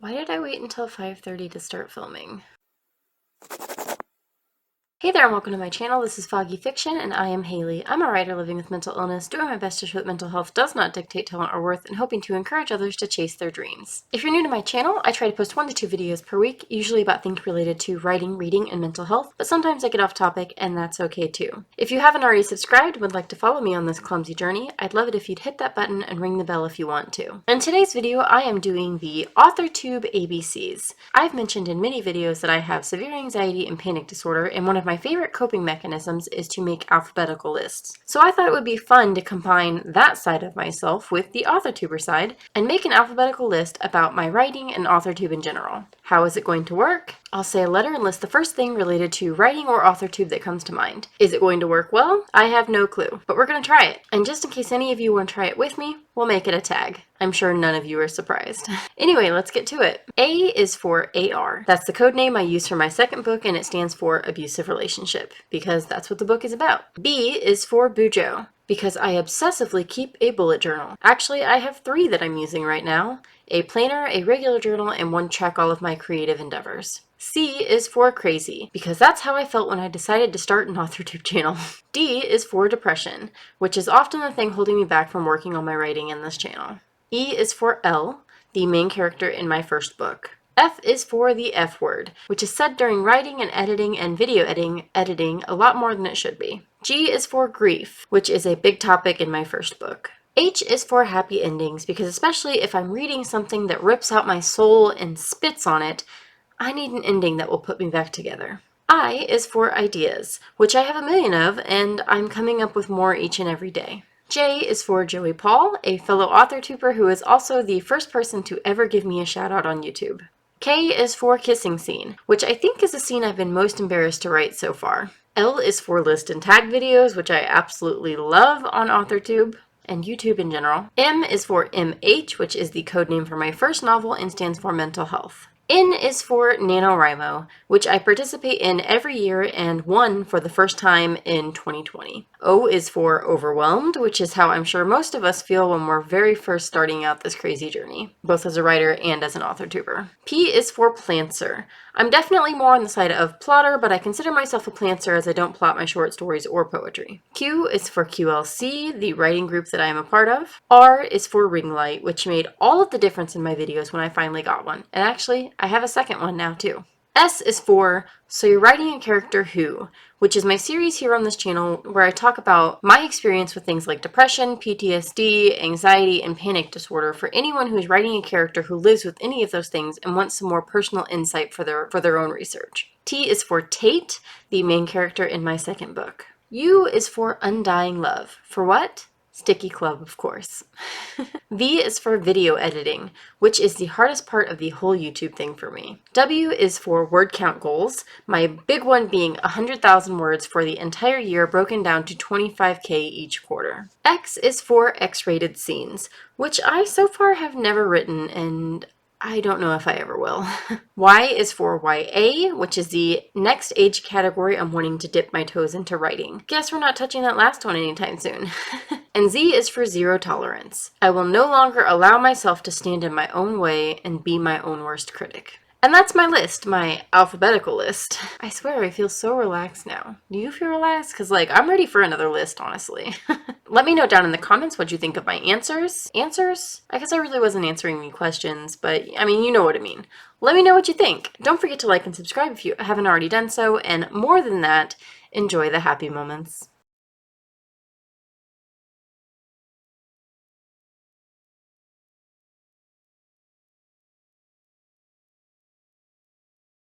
Why did I wait until 5:30 to start filming? Hey there and welcome to my channel. This is Foggy Fiction and I am Haley. I'm a writer living with mental illness, doing my best to show that mental health does not dictate talent or worth, and hoping to encourage others to chase their dreams. If you're new to my channel, I try to post 1 to 2 videos per week, usually about things related to writing, reading, and mental health, but sometimes I get off topic and that's okay too. If you haven't already subscribed and would like to follow me on this clumsy journey, I'd love it if you'd hit that button and ring the bell if you want to. In today's video, I am doing the AuthorTube ABCs. I've mentioned in many videos that I have severe anxiety and panic disorder, and one of my favorite coping mechanisms is to make alphabetical lists. So I thought it would be fun to combine that side of myself with the AuthorTuber side and make an alphabetical list about my writing and AuthorTube in general. How is it going to work? I'll say a letter and list the first thing related to writing or AuthorTube that comes to mind. Is it going to work well? I have no clue, but we're going to try it. And just in case any of you want to try it with me, we'll make it a tag. I'm sure none of you are surprised. Anyway, let's get to it. A is for AR. That's the code name I use for my second book, and it stands for abusive relationship, because that's what the book is about. B is for Bujo, because I obsessively keep a bullet journal. Actually, I have 3 that I'm using right now: a planner, a regular journal, and one to track all of my creative endeavors. C is for crazy, because that's how I felt when I decided to start an AuthorTube channel. D is for depression, which is often the thing holding me back from working on my writing in this channel. E is for L, the main character in my first book. F is for the F word, which is said during writing and editing and video editing a lot more than it should be. G is for grief, which is a big topic in my first book. H is for happy endings, because especially if I'm reading something that rips out my soul and spits on it, I need an ending that will put me back together. I is for ideas, which I have a million of, and I'm coming up with more each and every day. J is for Joey Paul, a fellow AuthorTuber who is also the first person to ever give me a shout out on YouTube. K is for kissing scene, which I think is the scene I've been most embarrassed to write so far. L is for list and tag videos, which I absolutely love on AuthorTube and YouTube in general. M is for MH, which is the code name for my first novel and stands for mental health. N is for NaNoWriMo, which I participate in every year and won for the first time in 2020. O is for overwhelmed, which is how I'm sure most of us feel when we're very first starting out this crazy journey, both as a writer and as an AuthorTuber. P is for plantser. I'm definitely more on the side of plotter, but I consider myself a plantser as I don't plot my short stories or poetry. Q is for QLC, the writing group that I am a part of. R is for ring light, which made all of the difference in my videos when I finally got one. And actually, I have a second one now too. S is for So You're Writing a Character Who, which is my series here on this channel where I talk about my experience with things like depression, PTSD, anxiety, and panic disorder for anyone who is writing a character who lives with any of those things and wants some more personal insight for their own research. T is for Tate, the main character in my second book. U is for Undying Love. For what? Sticky Club, of course. V is for video editing, which is the hardest part of the whole YouTube thing for me. W is for word count goals, my big one being 100,000 words for the entire year broken down to 25K each quarter. X is for X-rated scenes, which I so far have never written, and I don't know if I ever will. Y is for YA, which is the next age category I'm wanting to dip my toes into writing. Guess we're not touching that last one anytime soon. And Z is for zero tolerance. I will no longer allow myself to stand in my own way and be my own worst critic. And that's my list, my alphabetical list. I swear I feel so relaxed now. Do you feel relaxed? Because I'm ready for another list, honestly. Let me know down in the comments what you think of my answers. Answers? I guess I really wasn't answering any questions, but I mean, you know what I mean. Let me know what you think. Don't forget to like and subscribe if you haven't already done so, and more than that, enjoy the happy moments.